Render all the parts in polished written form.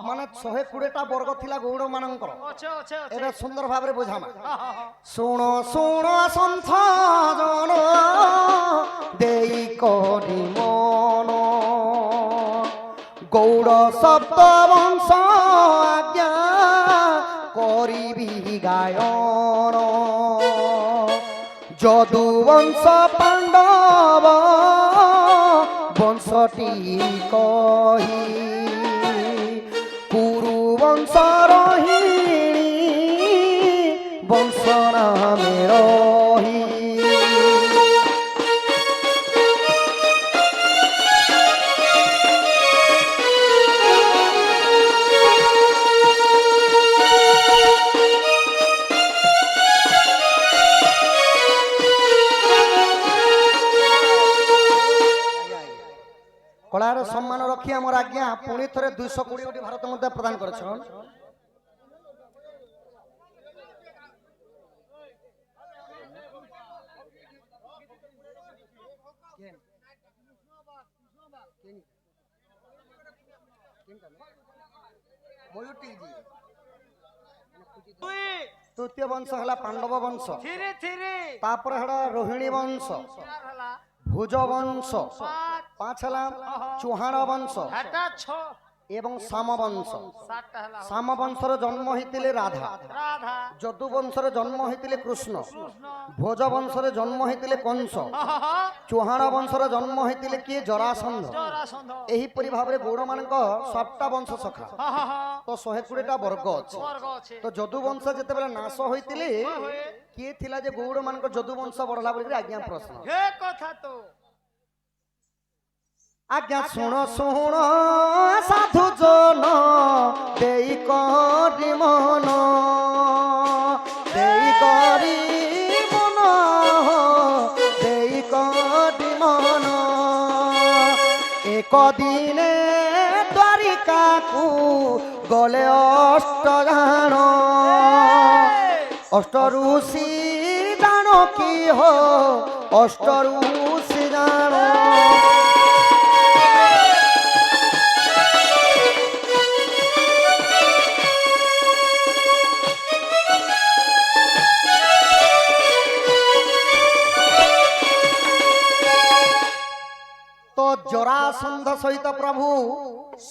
মানে 120টা বর্গ থিলা গৌড় মানଙ୍କର ଏବେ ସୁନ୍ଦର ଭାବରେ ବୁଝାମା ଶୁଣ ଶୁଣ ସନ୍ଥ ଜନ ଦେଇ କରି ମନ গৌড় সপ্ত বংশ আজ্ঞা করিবি গায়ন যদু বংশ পাণ্ডব বংশটি কহি কুরু বংশ রহিণী বংশ নামে রহি কলার সম্মান রক্ষি আমার আজ্ঞা পুনি থরে 220 কোটি ভারত মধ্যে প্রদান করেছেন তৃতীয় বংশ হলা পাণ্ডব বংশ তারপরে হলা রোহিণী বংশ ভুজ বংশ 5 হলা চৌহান বংশ এবং সাম বংশ সাম বংশর জন্ম হইতিলে রাধা যদু বংশর জন্ম হইতিলে কৃষ্ণ ভোজ বংশর জন্ম হইতিলে কংস চৌহান বংশর জন্ম হইতিলে কি জরাসন্ধ এহিপরি ভাবে গৌড় মানক 7টা বংশ সখা তো 120টা বর্গ আছে তো যদু বংশ যেতেবেলে নাশ হইতিলে কি থিলা যে গৌড় মানক যদু বংশ বড়লা বলি আজ্ঞা প্রশ্ন হে কথা তো আজ্ঞা শুণ শুণ সাধু জন দেই করি মন দেই করি মন দেই করি মন একদিনে দ্বারিকাকু গলে অষ্ট জাণ অষ্ট ঋষি জাণ কি হো অষ্ট ঋষি জাণ জরাসন্ধ সহিত প্রভু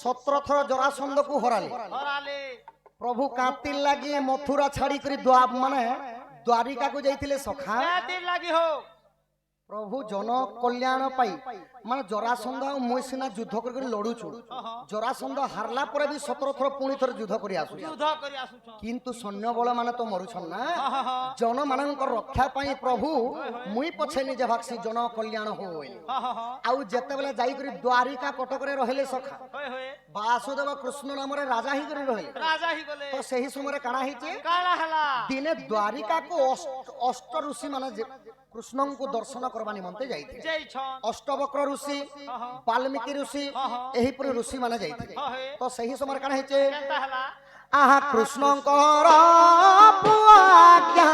17 থর জরাসন্ধ কু হরালে প্রভু কাতির লাগি মথুরা ছাড়ি করি মানে দ্বারিকা কু যাইতিলে সখা লাগি হো প্রভু জন কল্যাণ পাই মানে জরাসন্ধ মই সিনা যুদ্ধ করি লড়ুছু জরাসন্ধ হারলা পরে বি 17 থর পুনি থর যুদ্ধ করি আসু কিন্তু সৈন্য বল মানে তো মরুছন না জন মানঙ্কর রক্ষা পাই প্রভু মুই পছে নিজে ভাগছি জন কল্যাণ হোই আউ যেতেবেলে যাই করি দ্বারিকা কটকরে রহিলে সখা বাসুদেব কৃষ্ণ নামরে রাজা হি করি রহিলে তো সেই সময় কানা হইছে দিনে দ্বারিকা কো অষ্ট ঋষি মানে কৃষ্ণଙ୍କୁ দর্শন করবা নিমন্তে যাইଥିଲେ অষ্টবক্র ঋষি বাল্মীকি ঋষি এহিপরি ঋষি মানে যাইଥିଲେ তো সেই সময় কানা হইছে আহা কৃষ্ণঙ্কর আজ্ঞা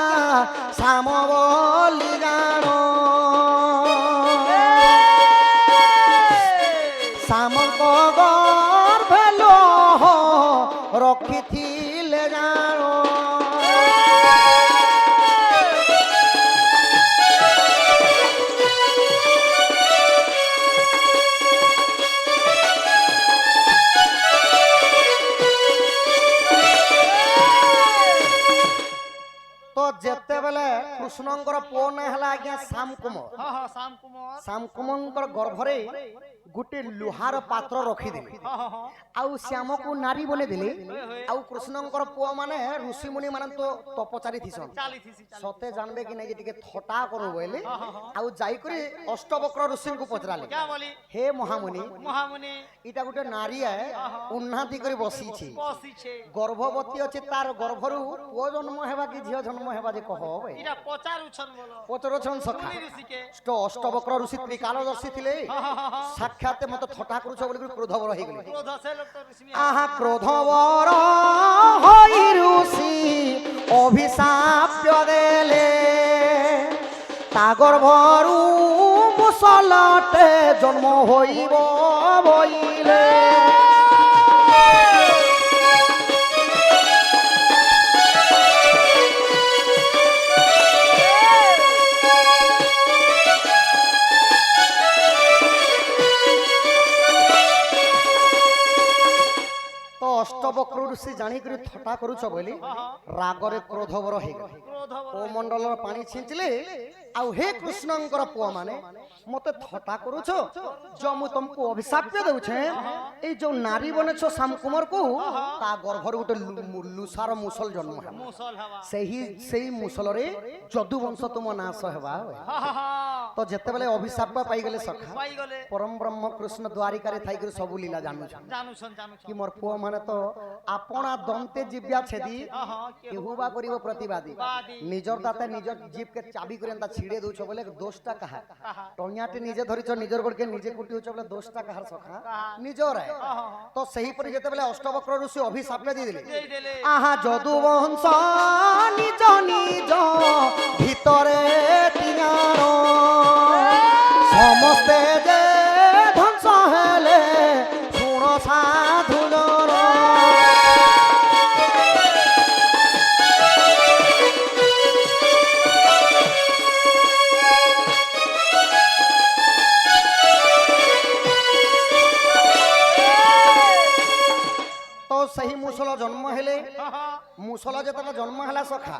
সাম বলি জাণ সামଙ୍କ গর্ভে লোহ রখিଥିଲେ জাণ যেতেবেলে কৃষ্ণঙ্কর পুଅ ନା ହେଲା ଆଜ୍ଞା ଶ୍ୟାମ କୁମାର ଶ୍ୟାମ କୁମାରଙ୍କର ଗର୍ଭରେ গোটে লুহার পাত্র রখিদেলে আউ শ্যামকু নারী বনেদেলে আউ কৃষ্ণঙ্কর পুଅ মানে ঋষিমুনি মানে তো তপচারি থিসন সতে জানবে কি নাই যে টিকে থটা করু বইলে আউ যাই করে অষ্টবক্র ঋষিଙ୍କୁ পচরালে হে মহামুনি ইটা গোটে নারী উন্নতি করে বসিছে গর্ভবতী আছে তার গর্ভরু পুଅ জন্ম হেবা কি ঝিও জন্ম হেবা যে কহ এটা পচারুছন বলো পচরছন সখা অষ্টবক্র ঋষি ত্রিকালদর্শী থিলে সাক্ষাতে মতে থটা করুছ বলি ক্রোধ বড় হই গলি আহা ক্রোধ বড় হই ঋষি অভিশাপ দেলে তা গর্ভরু মুসলতে জন্ম হইব বইলে ଅଷ୍ଟବକ୍ର ଋଷି ଜାଣିକରି ଥଟା କରୁଛ ବୋଲି ରାଗରେ କ୍ରୋଧବର ହେଇଗଲେ କ୍ରୋଧ ଓ ମଣ୍ଡଳର ପାଣି ଛିଞ୍ଚିଲେ ଆଉ ହେ କୃଷ୍ଣଙ୍କର ପୁଅ ମାନେ ମତେ ଥଟା କରୁଛ ଯୋ ମୁଁ ତମକୁ ଅଭିଶାପ ଦେଉଛେ ଏଇ ଯୋଉ ନାରୀ ବନେଛ ଶ୍ୟାମକୁମାରକୁ ତା ଗର୍ଭରୁ ଗୋଟେ ଲୁସାର ମୁସଲ ଜନ୍ମ ହେବ ମୁସଲ ହବା ସେଇ ମୁସଲରେ ଯଦୁବଂଶ ତୁମ ନାଶ ହେବା ତ ଯେତେବେଳେ ଅଭିଶାପ ପାଇଗଲେ ସଖା ପାଇଗଲେ ପରମ ବ୍ରହ୍ମ କୃଷ୍ଣ ଦ୍ୱାରିକାରେ ଥାଇକରି ସବୁ ଲୀଲା ଜାଣୁଛନ୍ ଜାଣୁଛନ୍ କି ଜାଣୁଛନ୍ ମୋର ପୁଅ ମାନେ ତ ଆପଣା ଦନ୍ତେ ଜିବ୍ୟା ଛେଦି କେହୁ ବା କରିବ ପ୍ରତିବାଦୀ ନିଜର ଦାତା ନିଜର ଜିଭ কে চাবি করে এন্তা ছিড়ে দউছ বলে দোষটা কাহা টনিয়াটি নিজে ধরিছ নিজর গোড়কে নিজে কুটিউছ বলে দোষটা কাহার সখা নিজর তো সেই পরি যেতেবেলে অষ্টবক্র ঋষি অভিশাপে দিয়ে দিলে দেই দেলে আহা যদুবংশ নিজ নিজ ভিতরে তিনার সমস্তে যে ধ্বংস হেলে শুণ সাধুজর তো সেই মুসল জন্ম হেলে মুসল যেতবে জন্ম হেলা সখা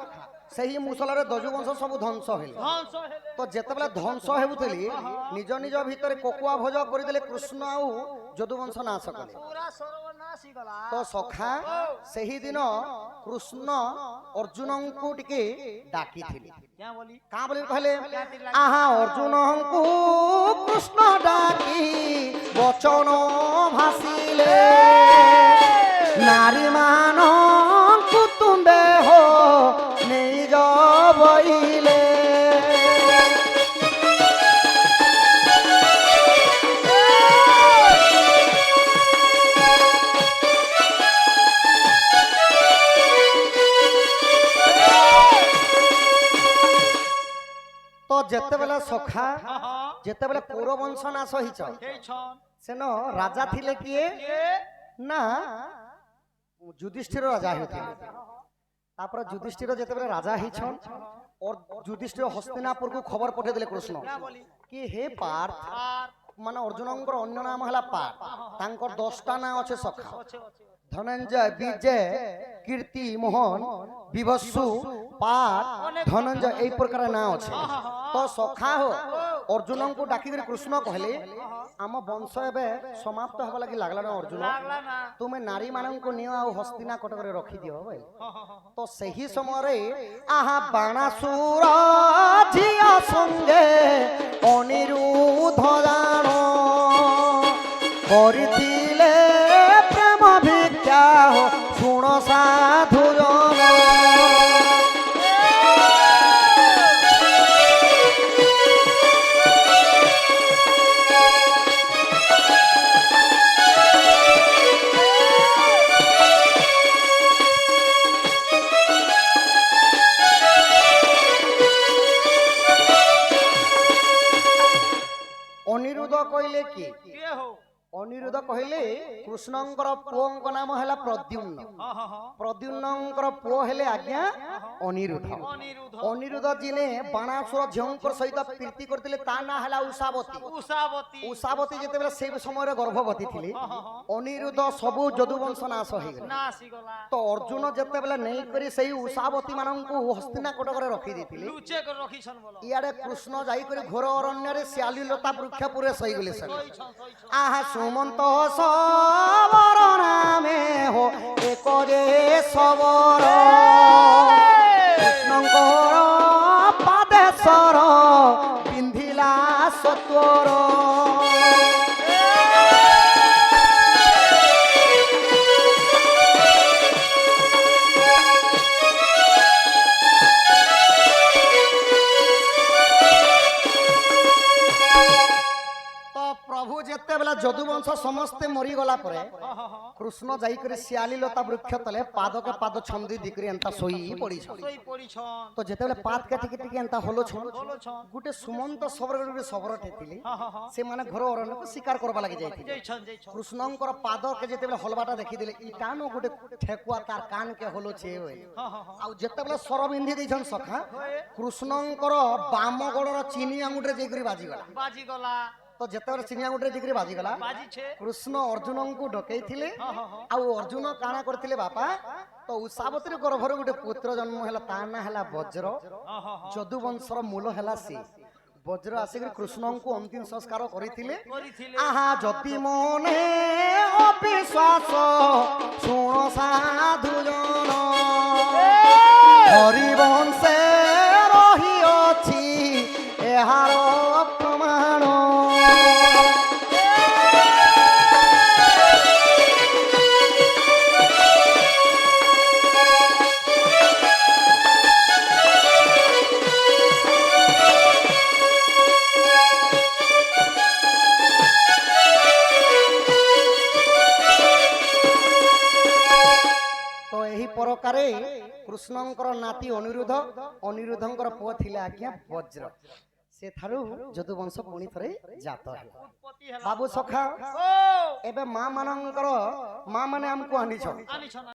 সেই মুসলরে দজুবংশ সবু ধ্বংস হেলে ধ্বংস হেলে তো যেতবে ধ্বংস হেউথিলি নিজ নিজ ভিতরে কোকুয়া ভোজ করিদেলে কৃষ্ণ আউ যদুবংশ নাশ কলে পুরা সর্বনাশী গলা তো সখা সেই দিন কৃষ্ণ অর্জুনଙ୍କୁ টিকে ডাকিଥିଲେ क्या बोली কা বলি কহলে আহা অর্জুনଙ୍କୁ কৃষ্ণ ডাকি বচন ভাসিলে নারী ମାନଙ୍କୁ তুম্বে হো নিজ বইলে তো যেতেবেলে সখা যেতেবেলে পৌরবংশ নাশ হইছ এই ছন সেন রাজা থিলে কিয়ে কে না যুধিষ্ঠির রাজা হইଥିଲେ তারপরে যুধিষ্ঠির যেতেবেলে রাজা হইছন और যুধিষ্ঠির হস্তিনাপুরକୁ খবর পঠাই দেলে কৃষ্ণ क्या बोली কি হে পার্থ আর মানে অর্জুনଙ୍କର ଅନ୍ୟ ନାମ ହେଲା ପାର୍ଥ ତାଙ୍କର 10ଟା ନାଁ ଅଛି ସଖା আছে আছে ধনঞ্জয় বিজয় কীর্তি মোহন বিভৎসু পাঠ ধনঞ্জয় এই প্রকার না আছে তো সখা হো অর্জুনଙ୍କୁ ডাকিকি কৃষ্ণ কহিলে আম বংশ এবে সমাপ্ত হবা লাগি লাগলা না অর্জুন লাগলা না তুমি নারী মানଙ୍କୁ নিও আর হস্তিনা কটকরে রখি দিও ভাই তো সেই সময়ে আহা বাণাসুর ঝিয়া সঙ্গে অনিরুদ্ধ জান করিছিলে প্রেম ভিক্ষা শুণ সাধু জন অনিরুদ্ধ কইলে কি के हो অনিরুদ্ধ কহিলে কৃষ্ণଙ୍କର পুଅଙ୍କ ନାମ ହେଲା ପ୍ରଦ୍ୟୁମ୍ନ ପ୍ରଦ୍ୟୁମ୍ନଙ୍କର ପୁଅ ହେଲେ ଆଜ୍ଞା ଅନିରୁଦ୍ଧ অনিরুদ্ধ ଅନିରୁଦ୍ଧ ଯିଏ ବାଣାସୁର ଝିଅଙ୍କର ସହିତ ପ୍ରୀତି କରିଥିଲେ ତା ନାଁ ହେଲା ଉଷାବତୀ উষাবতী ଉଷାବତୀ ଯେତେବେଳେ ସେ ସମୟରେ ଗର୍ଭବତୀ ଥିଲେ ଅନିରୁଦ୍ଧ ସବୁ ଯଦୁବଂଶ ନାଶ ହେଇଗଲେ নাসি গলা ତ ଅର୍ଜୁନ ଯେତେବେଳେ ନେଇକରି ସେଇ ଉଷାବତୀ ମାନଙ୍କୁ ହସ୍ତିନା କଟକରେ ରଖି ଦେଇଥିଲେ লুচে করে রখিছন বলো ଇଆଡେ କୃଷ୍ଣ ଯାଇକରି ଘୋର ଅରଣ୍ୟରେ ଶିଆଳି ଲତା ବୃକ୍ଷ ପୁରେ ଶୋଇଗଲେ ସେ সইছন সইছন আহা সুমন্ত সবর নামে হো এক যে সবর কৃষ্ণঙ্কর পাদেশ্বর পিন্ধিলা সত্বর তো প্রভু যেতেবেলা যদুবংশ সমস্তে মরিগলা পরে কৃষ্ণ যাইকরি শিয়ালি লতা বৃক্ষ তলে পাদকে পাদ ছন্দি দিকরি এন্তা শোই পড়িছ সই পরিছন তো যেতেবেলে পাদ কাটি কাটি এন্তা হলো ছন বলছন গুটে সুমন্ত সবর গুটে সবর ঠেতিলি হ্যাঁ সে মানে ঘর অরণ্যকে শিকার করবা লাগি যাইতিলে যাইছন যাইছন কৃষ্ণঙ্কর পাদকে যেতেবেলে হলবাটা দেখি দিলে ইটানো গুটে ঠেকুয়া তার কানকে হলো ছে হই আউ যেতেবেলে সর বিন্ধি দিছন সখা কৃষ্ণঙ্কর বাম গোড়র চিনি আঙুটে যেকরি বাজি গলা বাজি গলা ତ ଯେତେବେଳେ ଚିନିଆ ଗୁଣ୍ଡରେ ଦିଗରେ ବାଜିଗଲା ବାଜିছে କୃଷ୍ଣ ଅର୍ଜୁନଙ୍କୁ ଡକେଇଥିଲେ ହଁ ହଁ ହଁ ଆଉ ଅର୍ଜୁନ କାଣା କରିଥିଲେ ବାପା ତ ଉଷାବତୀର ଗର୍ଭରେ ଗୋଟେ ପୁତ୍ର ଜନ୍ମ ହେଲା ତା ନାଁ ହେଲା ବଜ୍ର ହଁ ହଁ ହଁ ଯଦୁ ବଂଶର ମୂଳ ହେଲା ସେ ବଜ୍ର ଆସିକି କୃଷ୍ଣଙ୍କୁ ଅନ୍ତିମ ସଂସ୍କାର କରିଥିଲେ କରିଥିଲେ ଆହା ଯଦି ମନେ ଅବିଶ୍ୱାସ ଶୁଣ ସାଧୁ ଜନ ହରିବଂଶେ ରହିଅଛି ଏହାର ପ୍ରମାଣ ତ ଏହି ପ୍ରକାରେ କୃଷ୍ଣଙ୍କର ନାତି ଅନିରୁଦ୍ଧଙ୍କର ପୁଅ ଥିଲେ ଆଜ୍ଞା ବଜ୍ର ସେଠାରୁ ଯଦୁବଂଶ ପୁଣି ଥରେ ଜାତ ହେଲା ଉତ୍ପତ୍ତି ହେଲା ବାବୁ ସଖା ଓ ଏବେ ମା ମାନେ ଆମକୁ ଆଣିଛ ଆନିଛନ